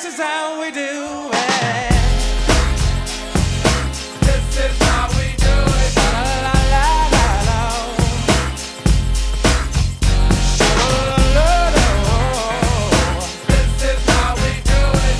This is how we do it. This is how we do it. Sha-la-la-la-la. Sha-la-la-la-la. This is how we do it.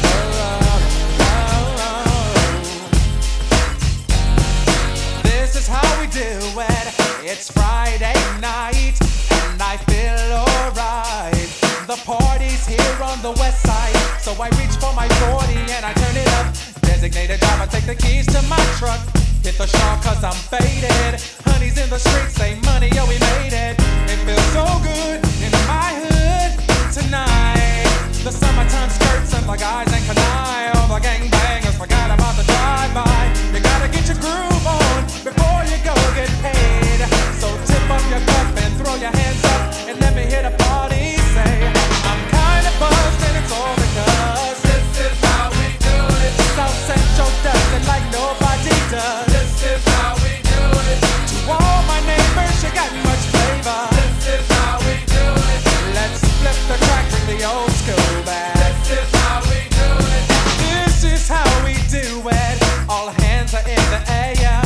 This is how we do it. It's Friday night and I feel alright. The party's here on the west side, so I reach for my 40 and I turn it up. Designated driver, take the keys to my truck. Hit the shop cause I'm faded. Honey's in the streets, say money, yo, we made it. It feels so good in my hood tonight. The summertime skirts and the guys ain't canine. All the gangbangers forgot about the drive-by. You gotta get your groove on before you go get paid. So tip up your cup and throw your hands up and let me hear the party say, I'm kinda buzzed and it's all because This is how we do it. South Central does it like nobody does. This is how we do it. To all my neighbors, you got much flavor. This is how we do it. Let's flip the track, bring the old school back. This is how we do it. This is how we do it. All hands are in the air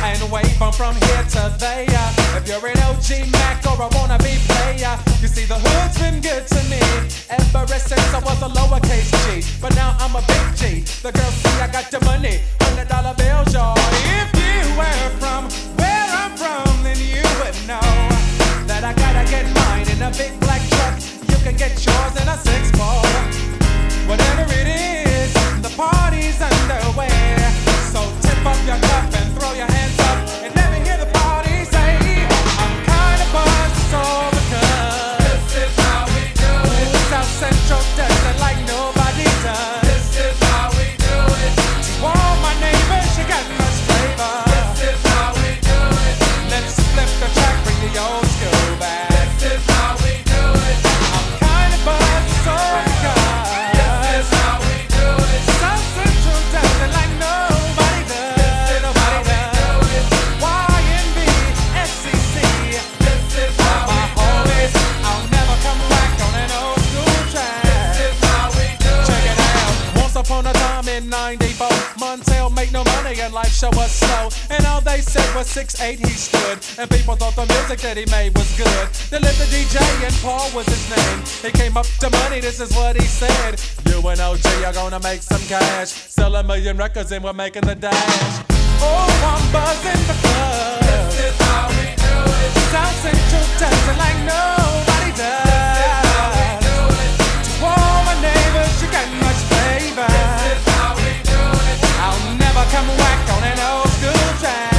and wave 'em from here to there. If you're an OG Mac or a wannabe player, you see the hood's been good to me ever since I was a lowercase G. But now I'm a big G. The girls see I got the money, $100 bills, y'all. If you were from where I'm from, then you would know that I gotta get mine in a big black truck. You can get yours in a 6-4. Whatever it is, the party's underway. So tip up your cup and throw your hands up and let me hear the party say, I'm kinda buzzed, it's all because This is how we do it. South Central does it like nobody does. This is how we do it. To all my neighbors, you got much flavor. This is how we do it. Let's flip the track, bring the old school back. This is how we do it. I'm kinda buzzed, it's all because This is how we do it. South Central does it like nobody does. Nobody does. YNB, SCC. This is how My we do it. homies, I'll never come back on an old school track. This is how we do Check it. it out. Once upon a time in '94, Montel made no money and life show was slow. And all they said was 6'8" he stood. And people thought the music that he made was good. They lived the DJ and Paul was his name. He came up to money, this is what he said. You and OG are gonna make some cash. Sell 1,000,000 records and we're making the dash. Oh, I'm buzzing because This is how we do it. South Central does it like nobody does. Do it. To all my neighbors, you got much flavor. This is how we do it. I'll never come whack on an old school track.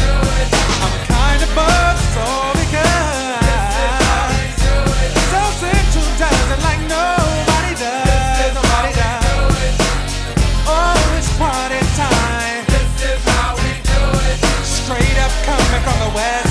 Do it. I'm kinda buzzed, so because Do it. South Central does it like nobody does. Nobody does. Oh, it's party time. This is how we do it. Straight up coming from the west